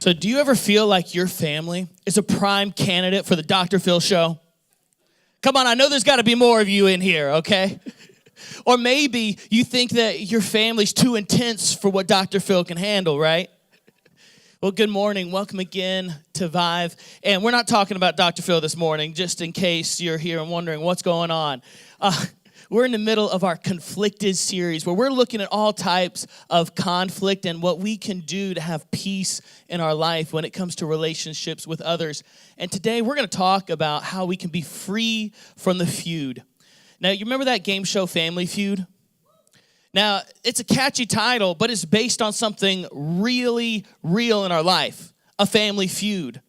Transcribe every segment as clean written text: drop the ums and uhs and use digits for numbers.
So do you ever feel like your family is a prime candidate for the Dr.Phil show? Come on, I know there's got to be more of you in here, okay? Or maybe you think that your family's too intense for what Dr. Phil can handle, right? Well, good morning. Welcome again to Vive. And we're not talking about Dr. Phil this morning, just in case you're here and wondering what's going on. We're in the middle of our ConflictED series where we're looking at all types of conflict and what we can do to have peace in our life when it comes to relationships with others. And today we're going to talk about how we can be free from the feud. Now, you remember that game show Family Feud? Now, it's a catchy title, but it's based on something really real in our life, a family feud.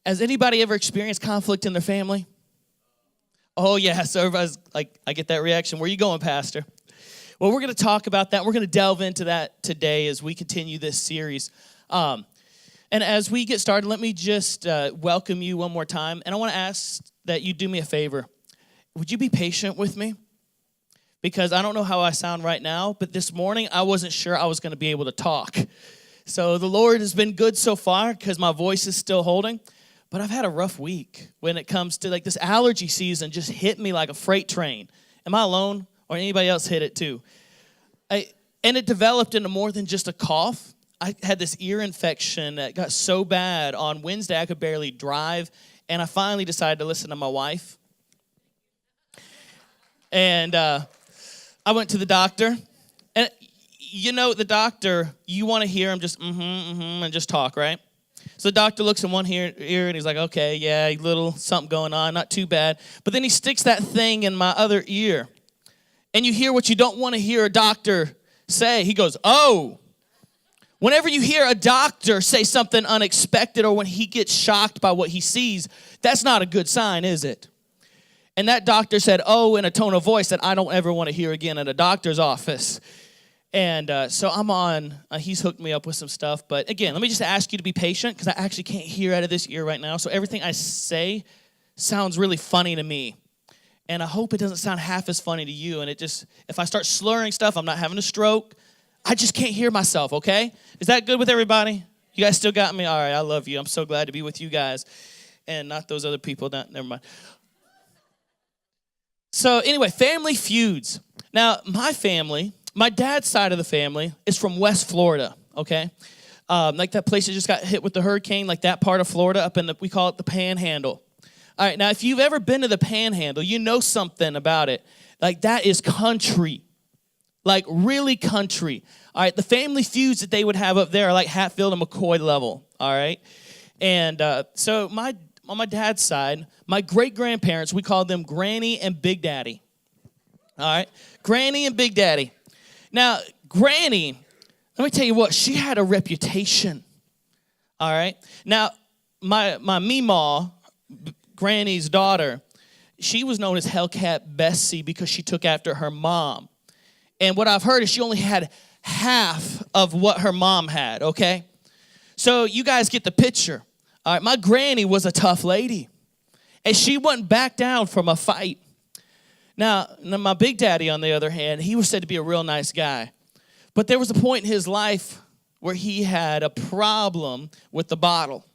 Has anybody ever experienced conflict in their family? Oh, yeah, so everybody's like, I get that reaction. Where are you going, Pastor? Well, we're going to talk about that. We're going to delve into that today as we continue this series. And as we get started, let me just welcome you one more time. And I want to ask that you do me a favor. Would you be patient with me? Because I don't know how I sound right now, but this morning I wasn't sure I was going to be able to talk. So the Lord has been good so far because my voice is still holding. But I've had a rough week when it comes to like this allergy season just hit me like a freight train. Am I alone or anybody else hit it too? And it developed into more than just a cough. I had this ear infection that got so bad on Wednesday I could barely drive. And I finally decided to listen to my wife. And I went to the doctor. And you know, the doctor, you want to hear him just and just talk, right? So the doctor looks in one ear and he's like, okay, yeah, a little something going on, not too bad. But then he sticks that thing in my other ear. And you hear what you don't want to hear a doctor say. He goes, oh. Whenever you hear a doctor say something unexpected or when he gets shocked by what he sees, that's not a good sign, is it? And that doctor said, oh, in a tone of voice that I don't ever want to hear again at a doctor's office. And so I'm on, he's hooked me up with some stuff. But again, let me just ask you to be patient because I actually can't hear out of this ear right now. So everything I say sounds really funny to me. And I hope it doesn't sound half as funny to you. And it just, if I start slurring stuff, I'm not having a stroke. I just can't hear myself, okay? Is that good with everybody? You guys still got me? All right, I love you. I'm so glad to be with you guys. And not those other people. Never mind. So anyway, family feuds. Now, my family, my dad's side of the family is from West Florida, okay? Like that place that just got hit with the hurricane, like that part of Florida up in the, we call it the Panhandle. All right, now if you've ever been to the Panhandle, you know something about it. Like that is country, like really country. All right, the family feuds that they would have up there are like Hatfield and McCoy level, all right? And so on my dad's side, my great-grandparents, we called them Granny and Big Daddy. All right? Granny and Big Daddy. Now, Granny, let me tell you what, she had a reputation. All right? Now, my Meemaw, Granny's daughter, she was known as Hellcat Bessie because she took after her mom. And what I've heard is she only had half of what her mom had, okay? So you guys get the picture. All right, my granny was a tough lady, and she wouldn't back down from a fight. Now, my big daddy, on the other hand, he was said to be a real nice guy. But there was a point in his life where he had a problem with the bottle,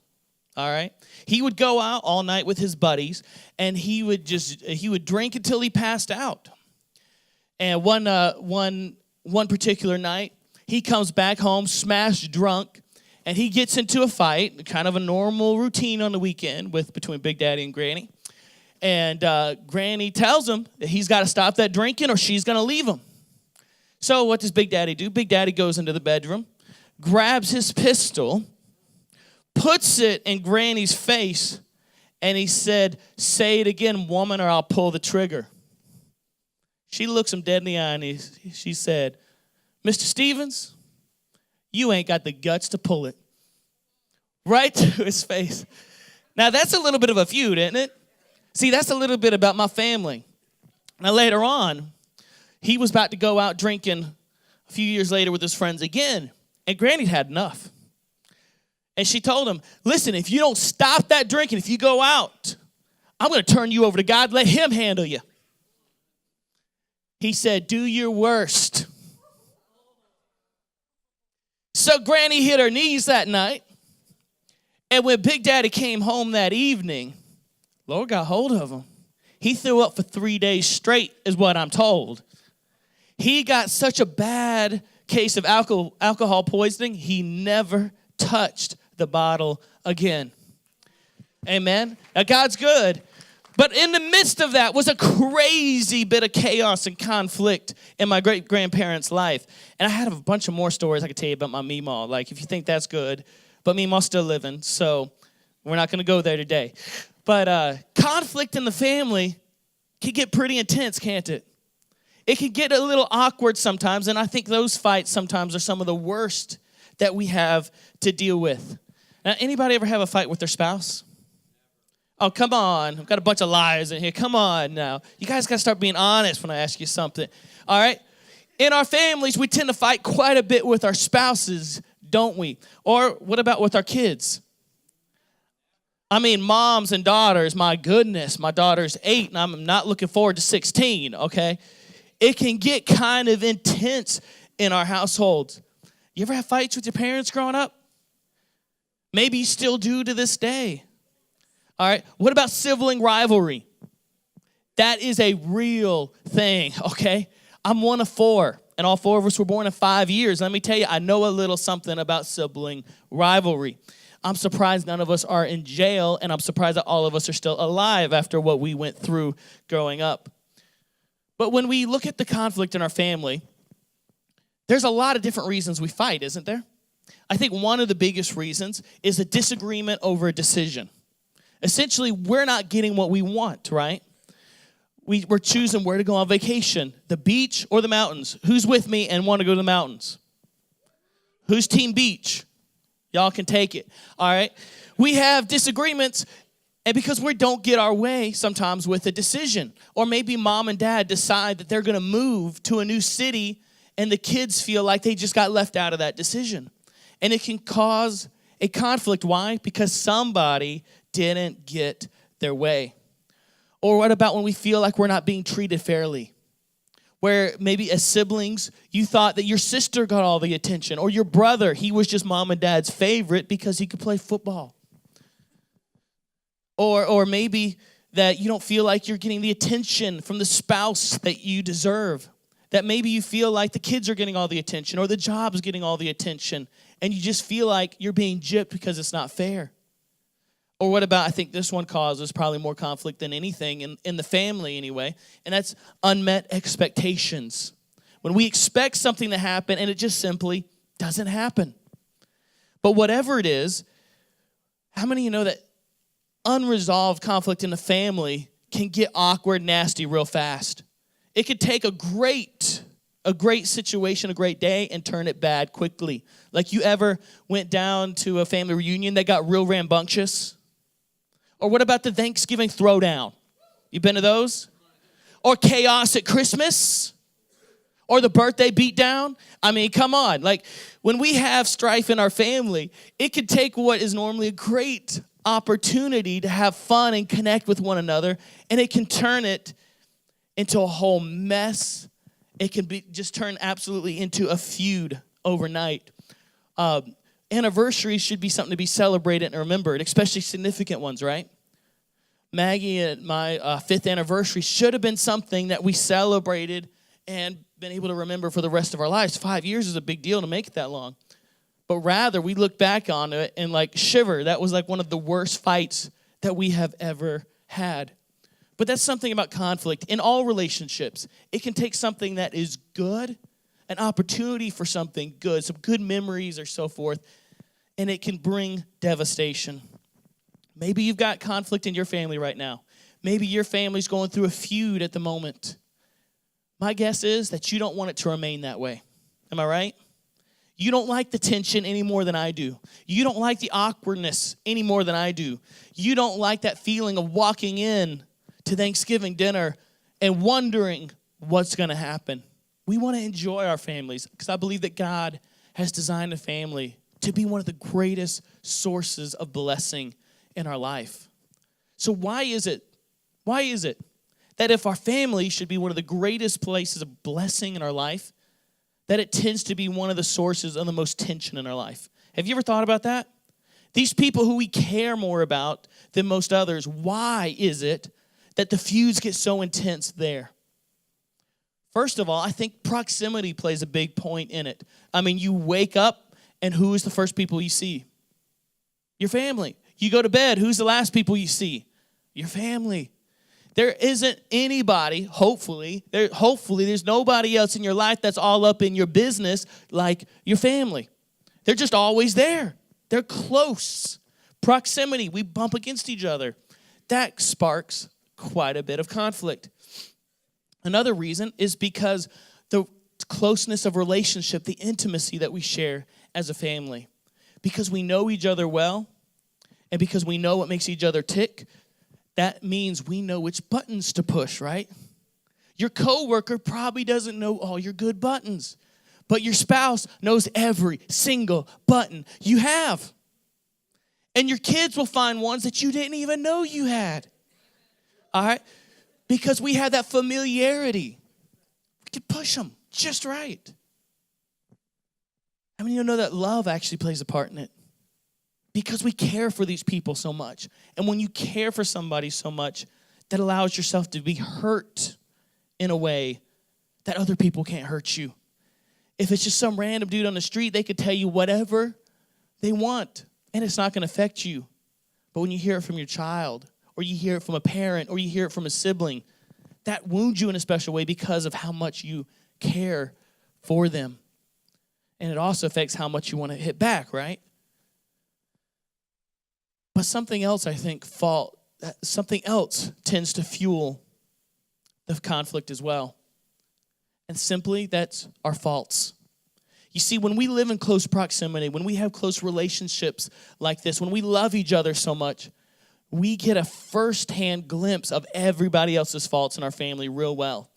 all right? He would go out all night with his buddies, and he would drink until he passed out. And one particular night, he comes back home smashed drunk, and he gets into a fight, kind of a normal routine on the weekend between Big Daddy and Granny. And Granny tells him that he's got to stop that drinking or she's going to leave him. So what does Big Daddy do? Big Daddy goes into the bedroom, grabs his pistol, puts it in Granny's face, and he said, say it again, woman, or I'll pull the trigger. She looks him dead in the eye, and she said, Mr. Stevens, you ain't got the guts to pull it. Right to his face. Now, that's a little bit of a feud, isn't it? See, that's a little bit about my family. Now, later on, he was about to go out drinking a few years later with his friends again, and Granny had enough. And she told him, listen, if you don't stop that drinking, if you go out, I'm going to turn you over to God, let him handle you. He said, do your worst. So Granny hit her knees that night, And when Big Daddy came home that evening, Lord got hold of him. He threw up for 3 days straight, is what I'm told. He got such a bad case of alcohol poisoning, he never touched the bottle again. Amen. Now, God's good. But in the midst of that was a crazy bit of chaos and conflict in my great-grandparents' life. And I had a bunch of more stories I could tell you about my Meemaw. Like, if you think that's good. But Meemaw's still living, so we're not going to go there today. But conflict in the family can get pretty intense, can't it? It can get a little awkward sometimes, and I think those fights sometimes are some of the worst that we have to deal with. Now, anybody ever have a fight with their spouse? Oh, come on. I've got a bunch of liars in here. Come on now. You guys got to start being honest when I ask you something. All right? In our families, we tend to fight quite a bit with our spouses, don't we? Or what about with our kids? I mean, moms and daughters, my goodness. My daughter's 8, and I'm not looking forward to 16, okay? It can get kind of intense in our households. You ever have fights with your parents growing up? Maybe you still do to this day. All right, what about sibling rivalry? That is a real thing, okay? I'm one of 4, and all 4 of us were born in 5 years. Let me tell you, I know a little something about sibling rivalry. I'm surprised none of us are in jail, and I'm surprised that all of us are still alive after what we went through growing up. But when we look at the conflict in our family, there's a lot of different reasons we fight, isn't there? I think one of the biggest reasons is a disagreement over a decision. Essentially, we're not getting what we want, right? We're choosing where to go on vacation, the beach or the mountains. Who's with me and want to go to the mountains? Who's team beach? Y'all can take it, all right? We have disagreements, and because we don't get our way sometimes with a decision. Or maybe mom and dad decide that they're going to move to a new city, and the kids feel like they just got left out of that decision. And it can cause a conflict. Why? Because somebody didn't get their way. Or what about when we feel like we're not being treated fairly? Where maybe as siblings, you thought that your sister got all the attention, or your brother, he was just mom and dad's favorite because he could play football. Or maybe that you don't feel like you're getting the attention from the spouse that you deserve. That maybe you feel like the kids are getting all the attention, or the job's getting all the attention, and you just feel like you're being gypped because it's not fair. Or what about, I think this one causes probably more conflict than anything in the family anyway, and that's unmet expectations. When we expect something to happen and it just simply doesn't happen. But whatever it is, how many of you know that unresolved conflict in the family can get awkward, nasty real fast? It could take a great situation, a great day, and turn it bad quickly. Like, you ever went down to a family reunion that got real rambunctious? Or what about the Thanksgiving throwdown? You been to those? Or chaos at Christmas? Or the birthday beatdown? I mean, come on. Like, when we have strife in our family, it could take what is normally a great opportunity to have fun and connect with one another, and it can turn it into a whole mess. It can be just turn absolutely into a feud overnight. Anniversaries should be something to be celebrated and remembered, especially significant ones, right? Maggie and my 5th anniversary should have been something that we celebrated and been able to remember for the rest of our lives. 5 years is a big deal to make it that long. But rather, we look back on it and like shiver. That was like one of the worst fights that we have ever had. But that's something about conflict. In all relationships, it can take something that is good, an opportunity for something good, some good memories or so forth, and it can bring devastation. Maybe you've got conflict in your family right now. Maybe your family's going through a feud at the moment. My guess is that you don't want it to remain that way. Am I right? You don't like the tension any more than I do. You don't like the awkwardness any more than I do. You don't like that feeling of walking in to Thanksgiving dinner and wondering what's going to happen. We want to enjoy our families because I believe that God has designed a family to be one of the greatest sources of blessing in our life. So why is it that if our family should be one of the greatest places of blessing in our life, that it tends to be one of the sources of the most tension in our life? Have you ever thought about that? These people who we care more about than most others, why is it that the feuds get so intense there? First of all, I think proximity plays a big point in it. I mean, you wake up, and who is the first people you see? Your family. You go to bed, who's the last people you see? Your family. There isn't anybody, hopefully, there's nobody else in your life that's all up in your business like your family. They're just always there. They're close. Proximity, we bump against each other. That sparks quite a bit of conflict. Another reason is because the closeness of relationship, the intimacy that we share as a family. Because we know each other well, and because we know what makes each other tick, that means we know which buttons to push, right? Your coworker probably doesn't know all your good buttons, but your spouse knows every single button you have. And your kids will find ones that you didn't even know you had. All right? Because we have that familiarity. We can push them just right. I mean, you know that love actually plays a part in it. Because we care for these people so much. And when you care for somebody so much, that allows yourself to be hurt in a way that other people can't hurt you. If it's just some random dude on the street, they could tell you whatever they want, and it's not going to affect you. But when you hear it from your child, or you hear it from a parent, or you hear it from a sibling, that wounds you in a special way because of how much you care for them. And it also affects how much you want to hit back, right? But something else, I think, something else tends to fuel the conflict as well. And simply, that's our faults. You see, when we live in close proximity, when we have close relationships like this, when we love each other so much, we get a firsthand glimpse of everybody else's faults in our family real well.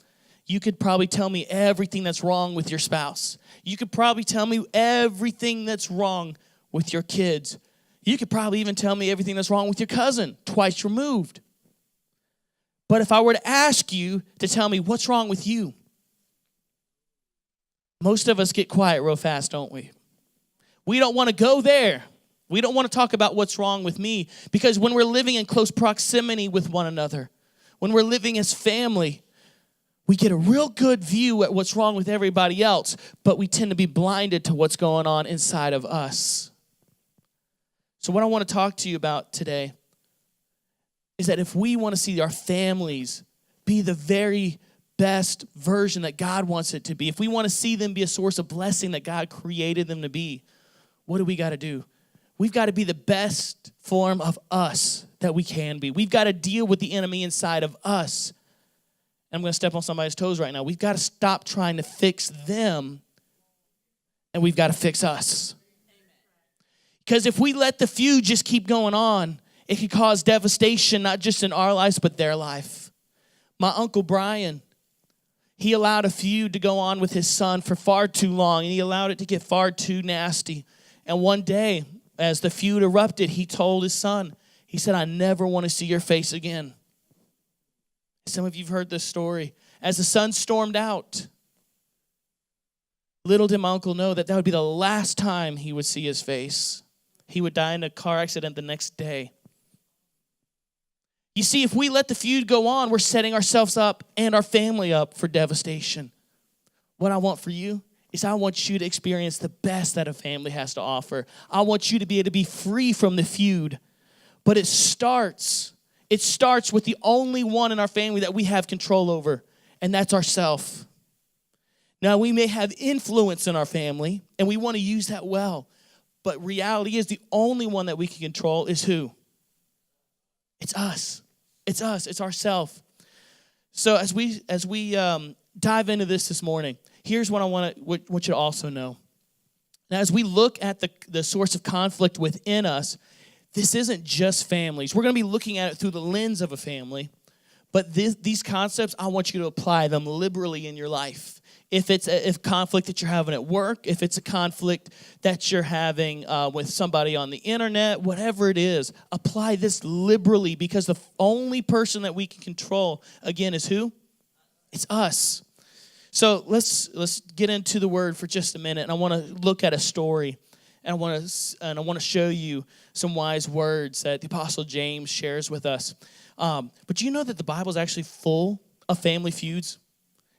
You could probably tell me everything that's wrong with your spouse. You could probably tell me everything that's wrong with your kids. You could probably even tell me everything that's wrong with your cousin, twice removed. But if I were to ask you to tell me what's wrong with you, most of us get quiet real fast, don't we? We don't want to go there. We don't want to talk about what's wrong with me, because when we're living in close proximity with one another, when we're living as family, we get a real good view at what's wrong with everybody else, but we tend to be blinded to what's going on inside of us. So what I want to talk to you about today is that if we want to see our families be the very best version that God wants it to be, if we want to see them be a source of blessing that God created them to be, what do we got to do? We've got to be the best form of us that we can be. We've got to deal with the enemy inside of us. I'm going to step on somebody's toes right now. We've got to stop trying to fix them, and we've got to fix us. Because if we let the feud just keep going on, it could cause devastation, not just in our lives, but their life. My Uncle Brian, he allowed a feud to go on with his son for far too long, and he allowed it to get far too nasty. And one day, as the feud erupted, he told his son, he said, "I never want to see your face again." Some of you have heard this story. As the son stormed out, little did my uncle know that would be the last time he would see his face. He would die in a car accident the next day. You see, if we let the feud go on, we're setting ourselves up and our family up for devastation. What I want for you is I want you to experience the best that a family has to offer. I want you to be able to be free from the feud. But it starts with the only one in our family that we have control over, and that's ourselves. Now, we may have influence in our family, and we want to use that well. But reality is the only one that we can control is who? It's us. It's us. It's ourselves. So as we dive into this morning, here's what I want you to also know. Now, as we look at the source of conflict within us, this isn't just families. We're going to be looking at it through the lens of a family. But these concepts, I want you to apply them liberally in your life. If it's a conflict that you're having at work, if it's a conflict that you're having with somebody on the internet, whatever it is, apply this liberally, because the only person that we can control, again, is who? It's us. So let's get into the word for just a minute, and I want to look at a story. And I want to show you some wise words that the Apostle James shares with us. But do you know that the Bible is actually full of family feuds?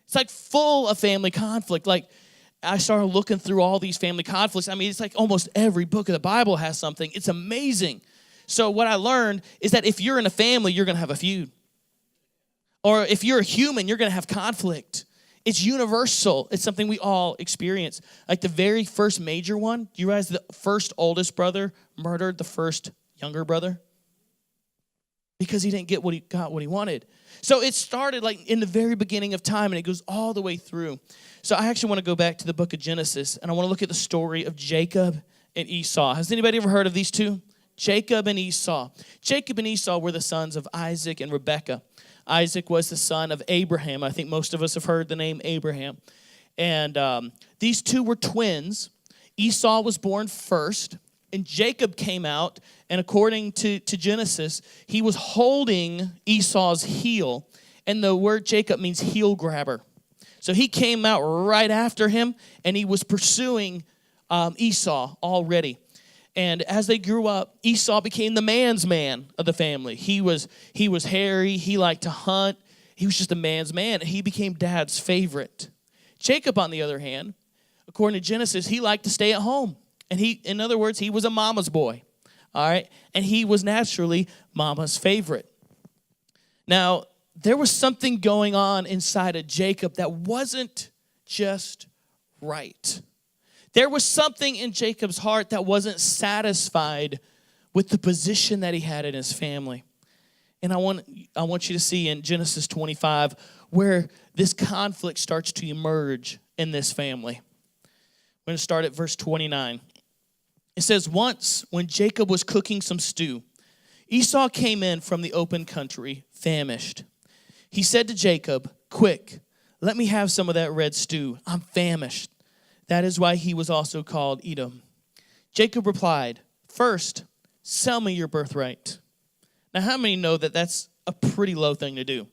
It's like full of family conflict. Like, I started looking through all these family conflicts. I mean, it's like almost every book of the Bible has something. It's amazing. So what I learned is that if you're in a family, you're going to have a feud. Or if you're a human, you're going to have conflict. It's universal. It's something we all experience. Like the very first major one, do you realize the first oldest brother murdered the first younger brother? Because he didn't get what he wanted. So it started like in the very beginning of time, and it goes all the way through. So I actually want to go back to the book of Genesis, and I want to look at the story of Jacob and Esau. Has anybody ever heard of these two? Jacob and Esau. Jacob and Esau were the sons of Isaac and Rebekah. Isaac was the son of Abraham. I think most of us have heard the name Abraham. And these two were twins. Esau was born first, and Jacob came out, and according to Genesis, he was holding Esau's heel, and the word Jacob means heel grabber. So he came out right after him, and he was pursuing Esau already. And as they grew up, Esau became the man's man of the family. He was hairy. He liked to hunt. He was just a man's man. He became dad's favorite. Jacob, on the other hand, according to Genesis, he liked to stay at home. And in other words, he was a mama's boy. All right? And he was naturally mama's favorite. Now, there was something going on inside of Jacob that wasn't just right. There was something in Jacob's heart that wasn't satisfied with the position that he had in his family. And I want you to see in Genesis 25 where this conflict starts to emerge in this family. We're going to start at verse 29. It says, once when Jacob was cooking some stew, Esau came in from the open country, famished. He said to Jacob, quick, let me have some of that red stew. I'm famished. That is why he was also called Edom. Jacob replied, first, sell me your birthright. Now, how many know that that's a pretty low thing to do?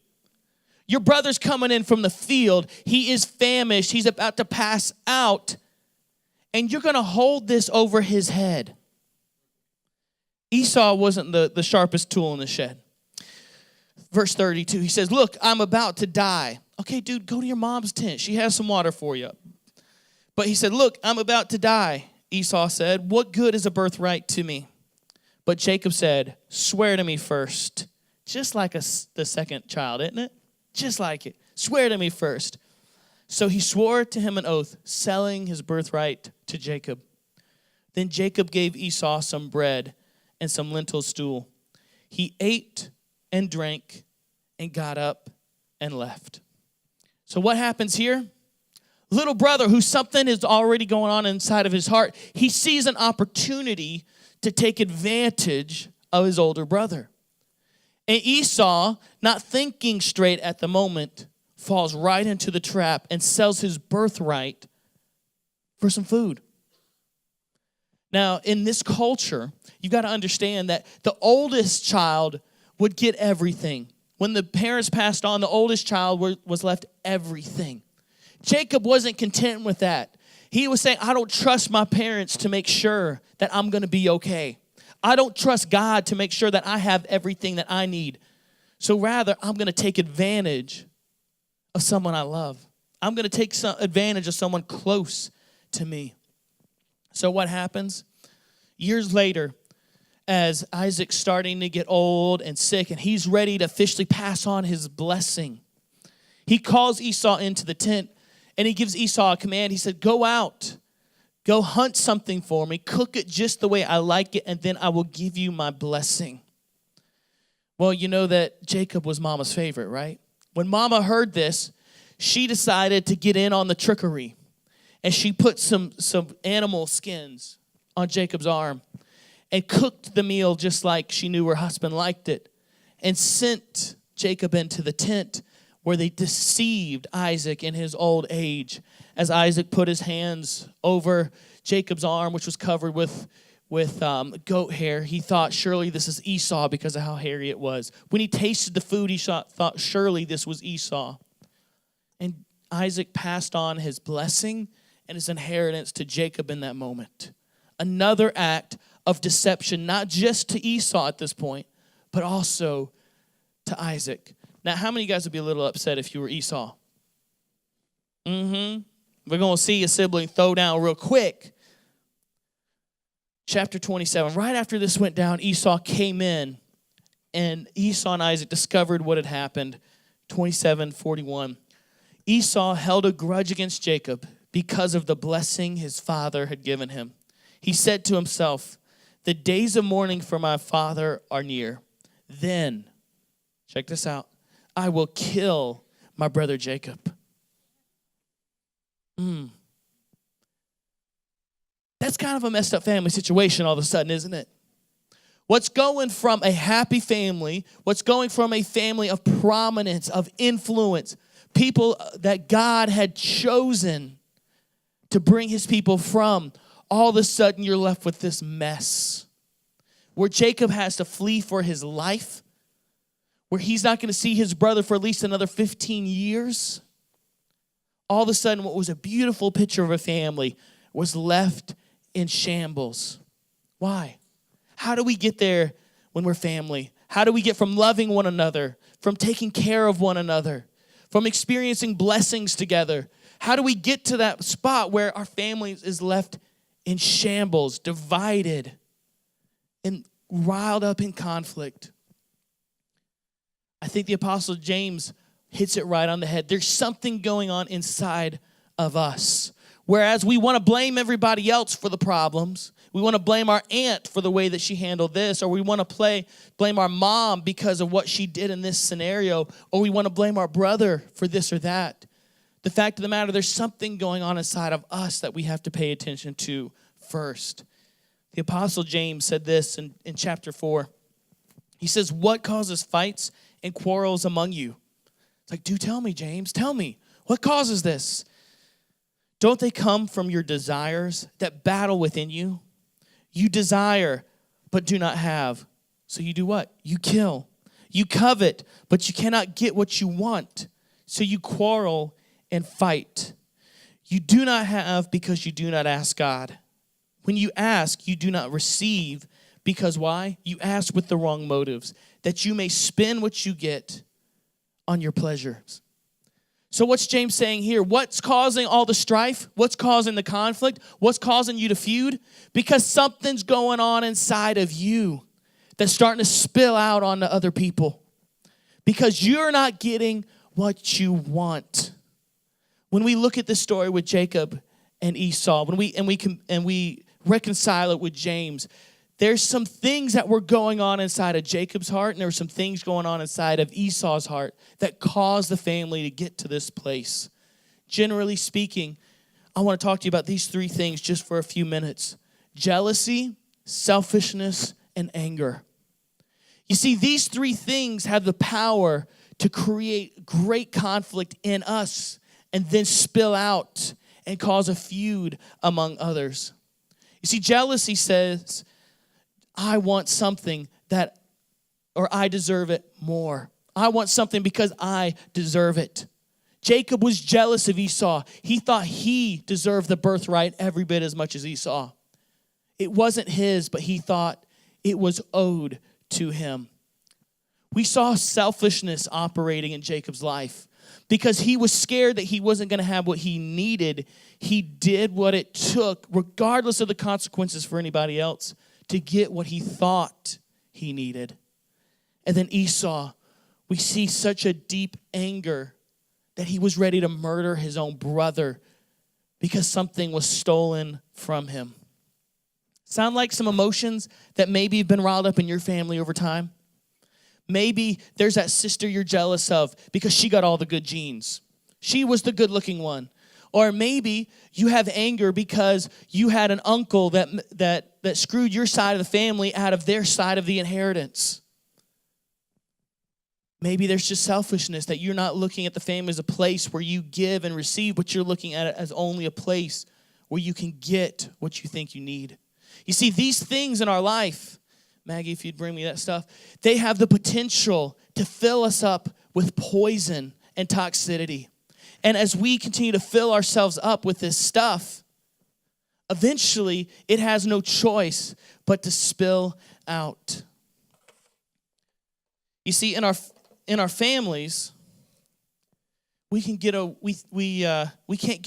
Your brother's coming in from the field. He is famished. He's about to pass out. And you're going to hold this over his head. Esau wasn't the sharpest tool in the shed. Verse 32, he says, look, I'm about to die. Okay, dude, go to your mom's tent. She has some water for you. But he said, look, I'm about to die. Esau said, what good is a birthright to me? But Jacob said, swear to me first. Just like the second child, isn't it? Just like it. Swear to me first. So he swore to him an oath, selling his birthright to Jacob. Then Jacob gave Esau some bread and some lentil stew. He ate and drank and got up and left. So what happens here? Little brother, who something is already going on inside of his heart, he sees an opportunity to take advantage of his older brother. And Esau, not thinking straight at the moment, falls right into the trap and sells his birthright for some food. Now, in this culture, you've got to understand that the oldest child would get everything. When the parents passed on, the oldest child was left everything. Jacob wasn't content with that. He was saying, I don't trust my parents to make sure that I'm going to be okay. I don't trust God to make sure that I have everything that I need. So rather, I'm going to take advantage of someone I love. I'm going to take advantage of someone close to me. So what happens? Years later, as Isaac's starting to get old and sick, and he's ready to officially pass on his blessing, he calls Esau into the tent, and he gives Esau a command. He said, go out, go hunt something for me, cook it just the way I like it, and then I will give you my blessing. Well, you know that Jacob was Mama's favorite, right? When Mama heard this, she decided to get in on the trickery. And she put some animal skins on Jacob's arm and cooked the meal just like she knew her husband liked it, and sent Jacob into the tent where they deceived Isaac in his old age. As Isaac put his hands over Jacob's arm, which was covered with goat hair, he thought surely this is Esau because of how hairy it was. When he tasted the food, he thought surely this was Esau. And Isaac passed on his blessing and his inheritance to Jacob in that moment. Another act of deception, not just to Esau at this point, but also to Isaac. Now, how many of you guys would be a little upset if you were Esau? We're going to see a sibling throw down real quick. Chapter 27, right after this went down, Esau came in, and Esau and Isaac discovered what had happened. 27:41. Esau held a grudge against Jacob because of the blessing his father had given him. He said to himself, "The days of mourning for my father are near. Then," check this out, "I will kill my brother Jacob." That's kind of a messed up family situation all of a sudden, isn't it? What's going from a happy family, what's going from a family of prominence, of influence, people that God had chosen to bring his people from, all of a sudden you're left with this mess where Jacob has to flee for his life, where he's not going to see his brother for at least another 15 years. All of a sudden, what was a beautiful picture of a family was left in shambles. Why? How do we get there when we're family? How do we get from loving one another, from taking care of one another, from experiencing blessings together? How do we get to that spot where our family is left in shambles, divided, and riled up in conflict? I think the Apostle James hits it right on the head. There's something going on inside of us. Whereas we want to blame everybody else for the problems. We want to blame our aunt for the way that she handled this, or we want to blame our mom because of what she did in this scenario, or we want to blame our brother for this or that. The fact of the matter, there's something going on inside of us that we have to pay attention to first. The Apostle James said this in chapter 4. He says, "What causes fights and quarrels among you?" It's like, do tell me, James. Tell me. What causes this? "Don't they come from your desires that battle within you? You desire, but do not have. So you do what? You kill. You covet, but you cannot get what you want. So you quarrel and fight. You do not have because you do not ask God. When you ask, you do not receive. Because why? You ask with the wrong motives, that you may spend what you get on your pleasures." So what's James saying here? What's causing all the strife? What's causing the conflict? What's causing you to feud? Because something's going on inside of you that's starting to spill out onto other people. Because you're not getting what you want. When we look at this story with Jacob and Esau, when we reconcile it with James, there's some things that were going on inside of Jacob's heart, and there were some things going on inside of Esau's heart that caused the family to get to this place. Generally speaking, I want to talk to you about these three things just for a few minutes: jealousy, selfishness, and anger. You see, these three things have the power to create great conflict in us and then spill out and cause a feud among others. You see, jealousy says, I want something or I deserve it more. I want something because I deserve it. Jacob was jealous of Esau. He thought he deserved the birthright every bit as much as Esau. It wasn't his, but he thought it was owed to him. We saw selfishness operating in Jacob's life. Because he was scared that he wasn't going to have what he needed, he did what it took, regardless of the consequences for anybody else, to get what he thought he needed. And then Esau, we see such a deep anger that he was ready to murder his own brother because something was stolen from him. Sound like some emotions that maybe have been riled up in your family over time? Maybe there's that sister you're jealous of because she got all the good genes. She was the good-looking one. Or maybe you have anger because you had an uncle that screwed your side of the family out of their side of the inheritance. Maybe there's just selfishness that you're not looking at the family as a place where you give and receive, but you're looking at it as only a place where you can get what you think you need. You see, these things in our life, Maggie, if you'd bring me that stuff, they have the potential to fill us up with poison and toxicity. And as we continue to fill ourselves up with this stuff, Eventually, it has no choice but to spill out. You see, in our families, we can't get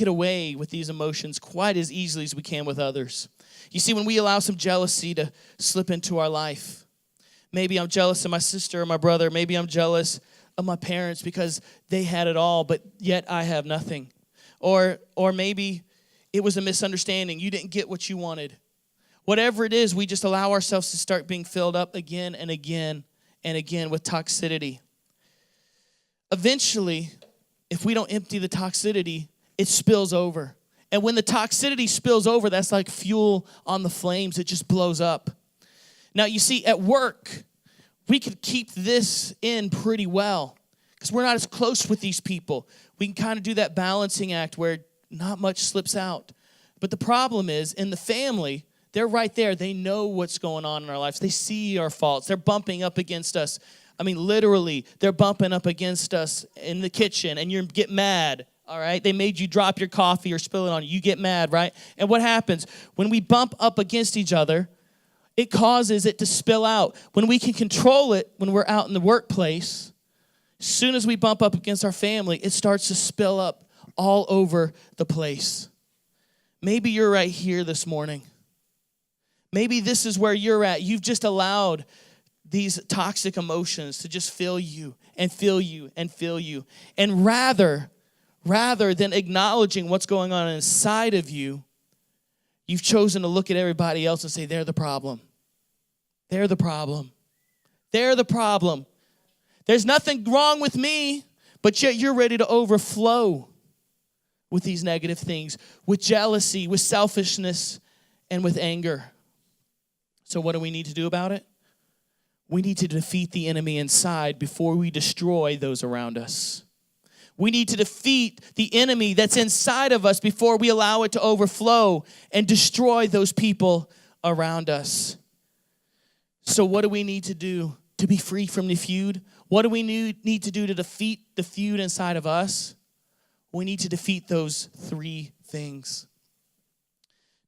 away with these emotions quite as easily as we can with others. You see, when we allow some jealousy to slip into our life, maybe I'm jealous of my sister or my brother, maybe I'm jealous of my parents because they had it all, but yet I have nothing. Or maybe it was a misunderstanding. You didn't get what you wanted. Whatever it is, we just allow ourselves to start being filled up again and again and again with toxicity. Eventually, if we don't empty the toxicity, it spills over. And when the toxicity spills over, that's like fuel on the flames. It just blows up. Now, you see, at work, we could keep this in pretty well because we're not as close with these people. We can kind of do that balancing act where not much slips out. But the problem is, in the family, they're right there. They know what's going on in our lives. They see our faults. They're bumping up against us. I mean, literally, they're bumping up against us in the kitchen, and you get mad, all right? They made you drop your coffee or spill it on you. You get mad, right? And what happens? When we bump up against each other, it causes it to spill out. When we can control it, when we're out in the workplace, as soon as we bump up against our family, it starts to spill up all over the place. Maybe you're right here this morning. Maybe this is where you're at. You've just allowed these toxic emotions to just fill you and fill you and fill you. And rather than acknowledging what's going on inside of you, you've chosen to look at everybody else and say, they're the problem. They're the problem. They're the problem. There's nothing wrong with me, but yet you're ready to overflow with these negative things, with jealousy, with selfishness, and with anger. So what do we need to do about it? We need to defeat the enemy inside before we destroy those around us. We need to defeat the enemy that's inside of us before we allow it to overflow and destroy those people around us. So what do we need to do to be free from the feud? What do we need to do to defeat the feud inside of us? We need to defeat those three things.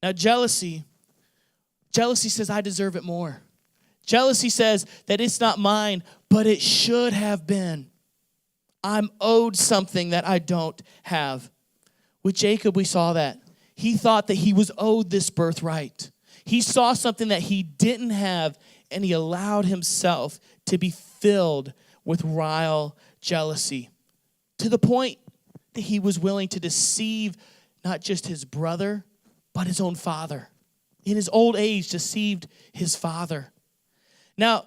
Now, jealousy says, I deserve it more. Jealousy says that it's not mine, but it should have been. I'm owed something that I don't have. With Jacob, we saw that. He thought that he was owed this birthright. He saw something that he didn't have, and he allowed himself to be filled with vile jealousy to the point that he was willing to deceive not just his brother, but his own father. In his old age, deceived his father. Now,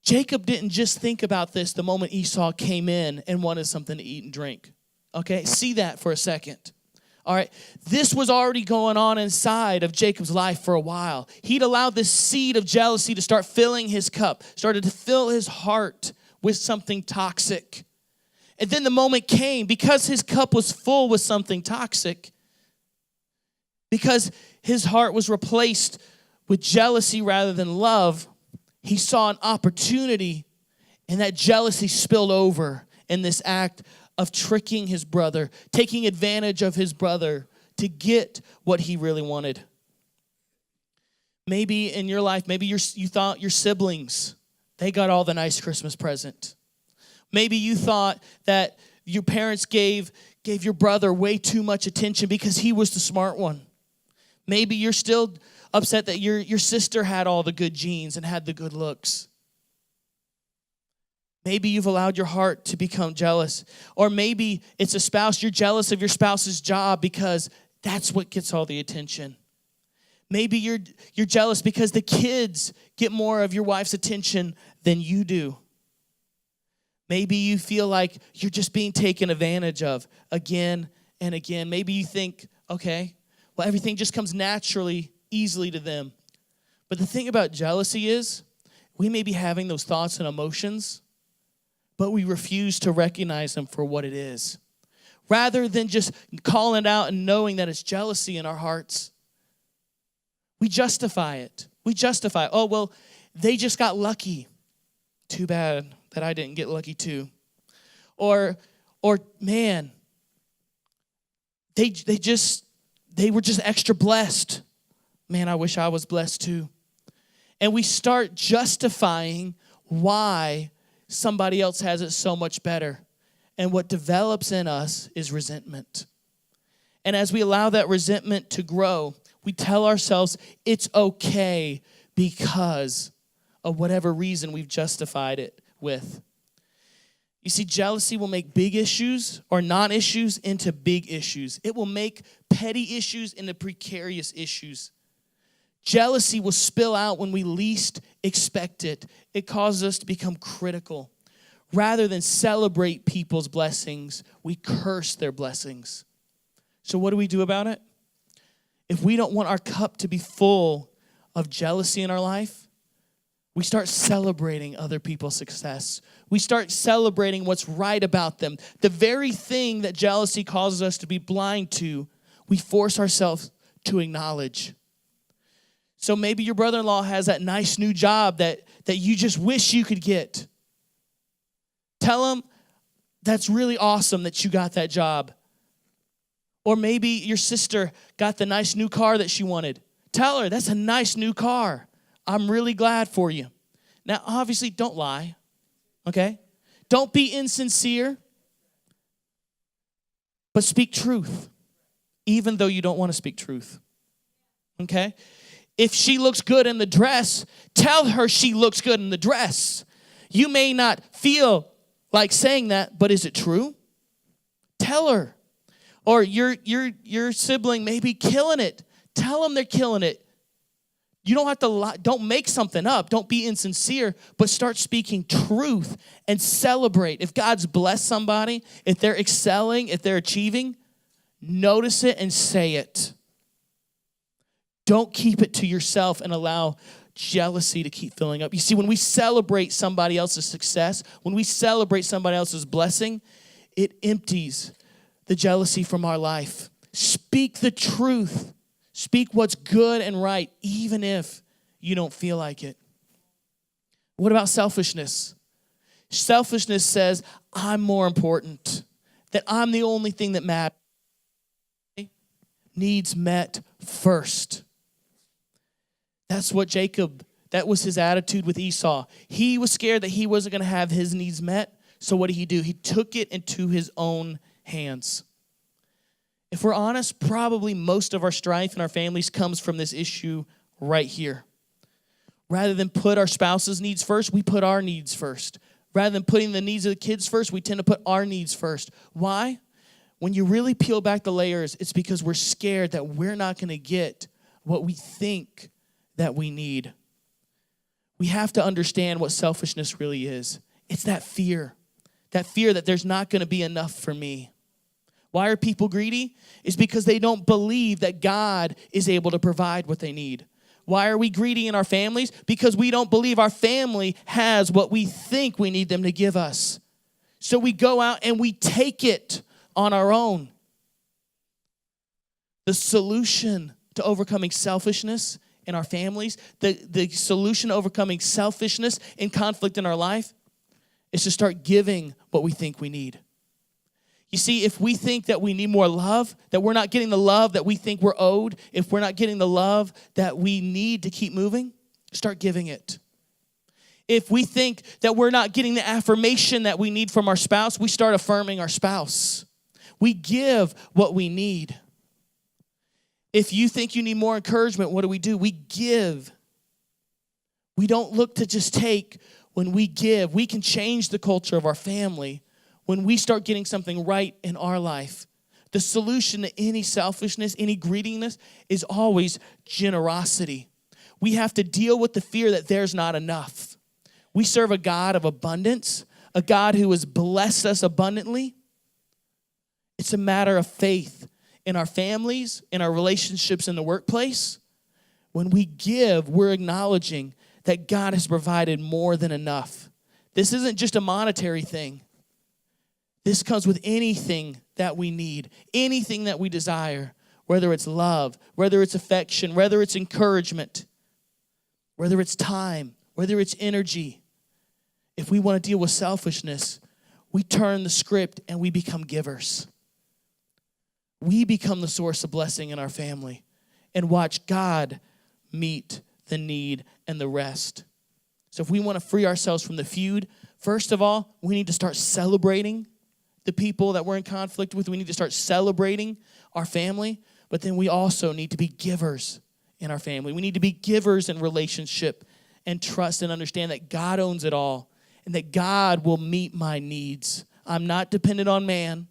Jacob didn't just think about this the moment Esau came in and wanted something to eat and drink. Okay, see that for a second. All right, this was already going on inside of Jacob's life for a while. He'd allowed this seed of jealousy to start filling his cup, started to fill his heart with something toxic. And then the moment came, because his cup was full with something toxic, because his heart was replaced with jealousy rather than love, he saw an opportunity, and that jealousy spilled over in this act of tricking his brother, taking advantage of his brother to get what he really wanted. Maybe in your life, maybe you thought your siblings, they got all the nice Christmas present. Maybe you thought that your parents gave your brother way too much attention because he was the smart one. Maybe you're still upset that your sister had all the good genes and had the good looks. Maybe you've allowed your heart to become jealous. Or maybe it's a spouse, you're jealous of your spouse's job because that's what gets all the attention. Maybe you're jealous because the kids get more of your wife's attention than you do. Maybe you feel like you're just being taken advantage of again and again. Maybe you think, okay, well, everything just comes naturally, easily to them. But the thing about jealousy is we may be having those thoughts and emotions, but we refuse to recognize them for what it is. Rather than just calling it out and knowing that it's jealousy in our hearts, we justify it. Oh, well, they just got lucky. Too bad that I didn't get lucky too. Or man, they just they were just extra blessed. Man, I wish I was blessed too. And we start justifying why somebody else has it so much better. And what develops in us is resentment. And as we allow that resentment to grow, we tell ourselves it's okay because of whatever reason we've justified it with. You see, jealousy will make big issues or non-issues into big issues. It will make petty issues into precarious issues. Jealousy will spill out when we least expect it. It causes us to become critical. Rather than celebrate people's blessings, we curse their blessings. So what do we do about it? If we don't want our cup to be full of jealousy in our life, we start celebrating other people's success. We start celebrating what's right about them. The very thing that jealousy causes us to be blind to, we force ourselves to acknowledge. So maybe your brother-in-law has that nice new job that you just wish you could get. Tell him that's really awesome that you got that job. Or maybe your sister got the nice new car that she wanted. Tell her that's a nice new car. I'm really glad for you. Now, obviously, don't lie, okay? Don't be insincere, but speak truth, even though you don't want to speak truth, okay? If she looks good in the dress, tell her she looks good in the dress. You may not feel like saying that, but is it true? Tell her. Or your sibling may be killing it. Tell them they're killing it. You don't have to lie. Don't make something up. Don't be insincere, but start speaking truth and celebrate. If God's blessed somebody, if they're excelling, if they're achieving, notice it and say it. Don't keep it to yourself and allow jealousy to keep filling up. You see, when we celebrate somebody else's success, when we celebrate somebody else's blessing, it empties the jealousy from our life. Speak the truth. Speak what's good and right, even if you don't feel like it. What about selfishness? Selfishness says, I'm more important, that I'm the only thing that matters. Needs met first. That's what that was his attitude with Esau. He was scared that he wasn't going to have his needs met. So what did he do? He took it into his own hands. If we're honest, probably most of our strife in our families comes from this issue right here. Rather than put our spouse's needs first, we put our needs first. Rather than putting the needs of the kids first, we tend to put our needs first. Why? When you really peel back the layers, it's because we're scared that we're not going to get what we think that we need. We have to understand what selfishness really is. It's that fear that there's not going to be enough for me. Why are people greedy? It's because they don't believe that God is able to provide what they need. Why are we greedy in our families? Because we don't believe our family has what we think we need them to give us. So we go out and we take it on our own. The solution to overcoming selfishness in our families, the solution to overcoming selfishness and conflict in our life is to start giving what we think we need. You see, if we think that we need more love, that we're not getting the love that we think we're owed, if we're not getting the love that we need to keep moving, start giving it. If we think that we're not getting the affirmation that we need from our spouse, we start affirming our spouse. We give what we need. If you think you need more encouragement, what do? We give. We don't look to just take. When we give, we can change the culture of our family when we start getting something right in our life. The solution to any selfishness, any greediness is always generosity. We have to deal with the fear that there's not enough. We serve a God of abundance, a God who has blessed us abundantly. It's a matter of faith in our families, in our relationships in the workplace. When we give, we're acknowledging that God has provided more than enough. This isn't just a monetary thing. This comes with anything that we need, anything that we desire, whether it's love, whether it's affection, whether it's encouragement, whether it's time, whether it's energy. If we want to deal with selfishness, we turn the script and we become givers. we become the source of blessing in our family and watch God meet the need and the rest. So if we want to free ourselves from the feud, first of all, we need to start celebrating the people that we're in conflict with. We need to start celebrating our family, but then we also need to be givers in our family. We need to be givers in relationship and trust and understand that God owns it all and that God will meet my needs. I'm not dependent on man.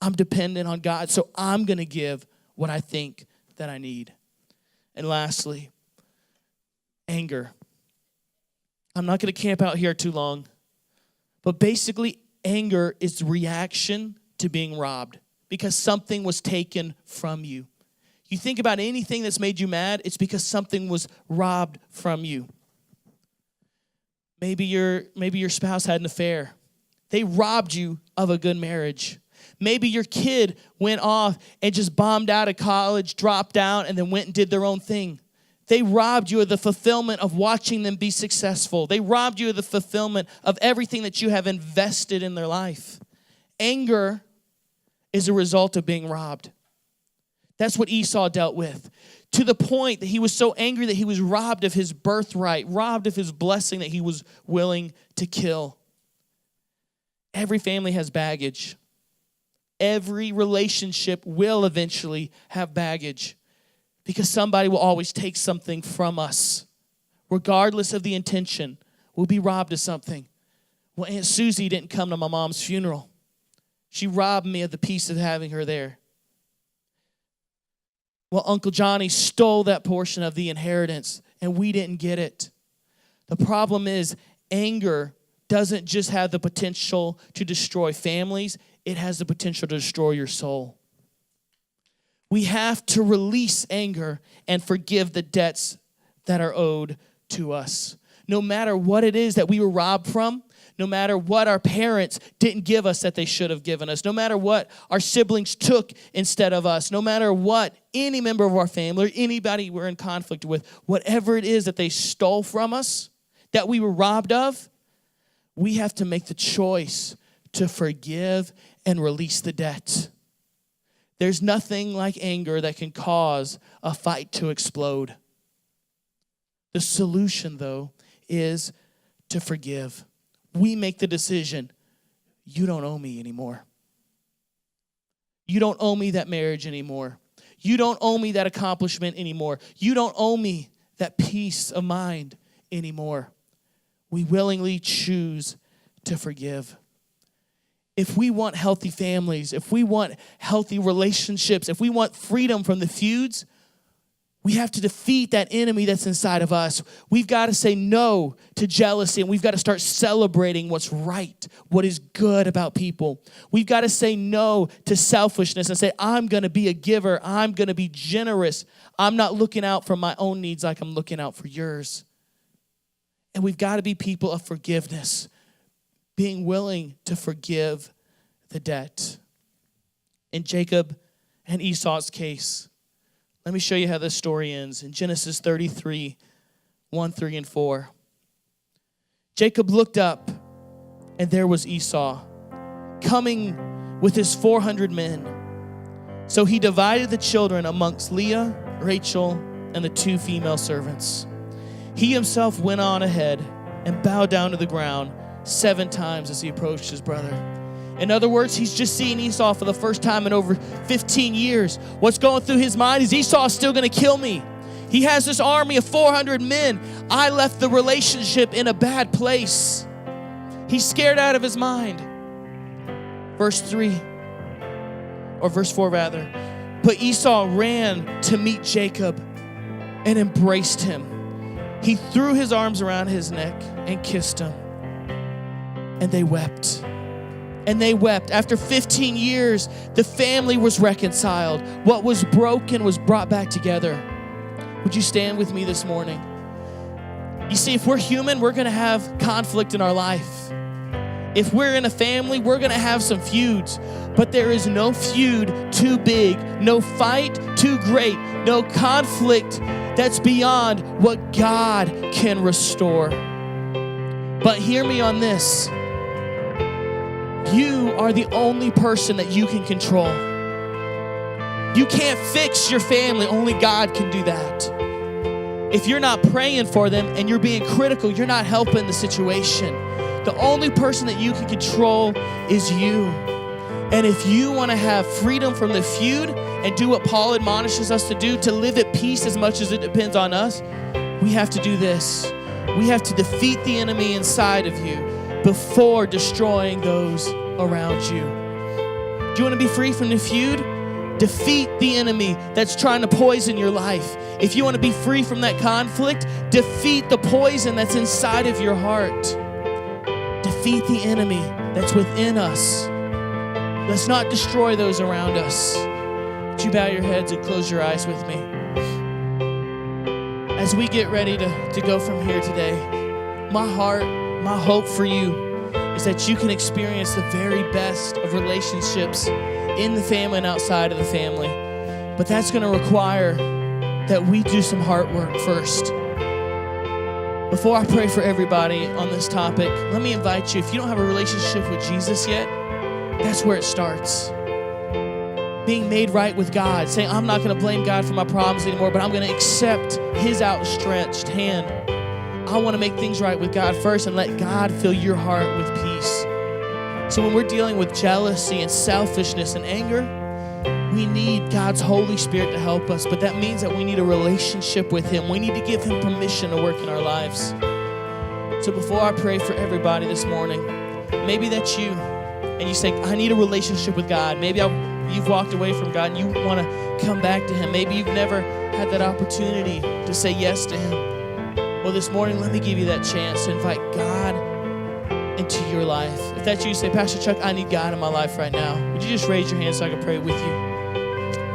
I'm dependent on God, so I'm going to give what I think that I need. And lastly, anger. I'm not going to camp out here too long, but basically, anger is reaction to being robbed because something was taken from you. You think about anything that's made you mad, it's because something was robbed from you. Maybe your spouse had an affair. They robbed you of a good marriage. Maybe your kid went off and just bombed out of college, dropped out, and then went and did their own thing. They robbed you of the fulfillment of watching them be successful. They robbed you of the fulfillment of everything that you have invested in their life. Anger is a result of being robbed. That's what Esau dealt with, to the point that he was so angry that he was robbed of his birthright, robbed of his blessing that he was willing to kill. Every family has baggage. Every relationship will eventually have baggage because somebody will always take something from us. Regardless of the intention, we'll be robbed of something. Well, Aunt Susie didn't come to my mom's funeral. She robbed me of the peace of having her there. Well, Uncle Johnny stole that portion of the inheritance, and we didn't get it. The problem is anger doesn't just have the potential to destroy families, it has the potential to destroy your soul. We have to release anger and forgive the debts that are owed to us. No matter what it is that we were robbed from, no matter what our parents didn't give us that they should have given us, no matter what our siblings took instead of us, no matter what any member of our family or anybody we're in conflict with, whatever it is that they stole from us, that we were robbed of, we have to make the choice to forgive and release the debt. There's nothing like anger that can cause a fight to explode. The solution, though, is to forgive. We make the decision, you don't owe me anymore. You don't owe me that marriage anymore. You don't owe me that accomplishment anymore. You don't owe me that peace of mind anymore. We willingly choose to forgive. If we want healthy families, if we want healthy relationships, if we want freedom from the feuds, we have to defeat that enemy that's inside of us. We've got to say no to jealousy, and we've got to start celebrating what's right, what is good about people. We've got to say no to selfishness and say, I'm going to be a giver. I'm going to be generous. I'm not looking out for my own needs like I'm looking out for yours. And we've got to be people of forgiveness, being willing to forgive the debt. In Jacob and Esau's case, let me show you how this story ends. In Genesis 33, 1, 3, and 4. Jacob looked up, and there was Esau coming with his 400 men. So he divided the children amongst Leah, Rachel, and the 2 female servants. He himself went on ahead and bowed down to the ground 7 times as he approached his brother. In other words, he's just seeing Esau for the first time in over 15 years. What's going through his mind is Esau's still going to kill me. He has this army of 400 men. I left the relationship in a bad place. He's scared out of his mind. Verse 4 rather. But Esau ran to meet Jacob and embraced him. He threw his arms around his neck and kissed him. And they wept. And they wept. After 15 years, the family was reconciled. What was broken was brought back together. Would you stand with me this morning? You see, if we're human, we're going to have conflict in our life. If we're in a family, we're going to have some feuds. But there is no feud too big, no fight too great, no conflict that's beyond what God can restore. But hear me on this. You are the only person that you can control. You can't fix your family. Only God can do that. If you're not praying for them and you're being critical, you're not helping the situation. The only person that you can control is you. And if you want to have freedom from the feud and do what Paul admonishes us to do, to live at peace as much as it depends on us, we have to do this. We have to defeat the enemy inside of you before destroying those around you. Do you want to be free from the feud? Defeat the enemy that's trying to poison your life. If you want to be free from that conflict, defeat the poison that's inside of your heart. Defeat the enemy that's within us. Let's not destroy those around us. Would you bow your heads and close your eyes with me? As we get ready to go from here today, my heart, my hope for you is that you can experience the very best of relationships in the family and outside of the family. But that's going to require that we do some heart work first. Before I pray for everybody on this topic, let me invite you, if you don't have a relationship with Jesus yet, that's where it starts. Being made right with God, saying, I'm not going to blame God for my problems anymore, but I'm going to accept his outstretched hand. I want to make things right with God first and let God fill your heart with peace. So when we're dealing with jealousy and selfishness and anger, we need God's Holy Spirit to help us, but that means that we need a relationship with him. We need to give him permission to work in our lives. So before I pray for everybody this morning, maybe that's you, and you say, I need a relationship with God. Maybe you've walked away from God and you want to come back to him. Maybe you've never had that opportunity to say yes to him. Well, this morning, let me give you that chance to invite God into your life. If that's you, say, Pastor Chuck, I need God in my life right now. Would you just raise your hand so I can pray with you?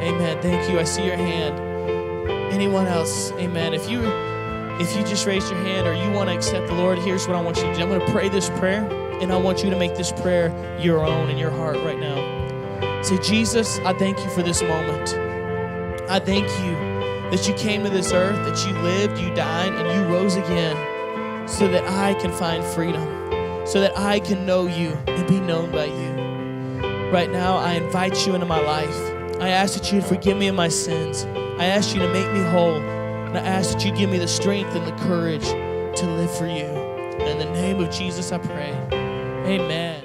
Amen. Thank you. I see your hand. Anyone else? Amen. If you just raised your hand or you want to accept the Lord, here's what I want you to do. I'm going to pray this prayer, and I want you to make this prayer your own in your heart right now. Say, Jesus, I thank you for this moment. I thank you that you came to this earth, that you lived, you died, and you rose again so that I can find freedom, so that I can know you and be known by you. Right now, I invite you into my life. I ask that you forgive me of my sins. I ask you to make me whole. And I ask that you give me the strength and the courage to live for you. In the name of Jesus, I pray. Amen.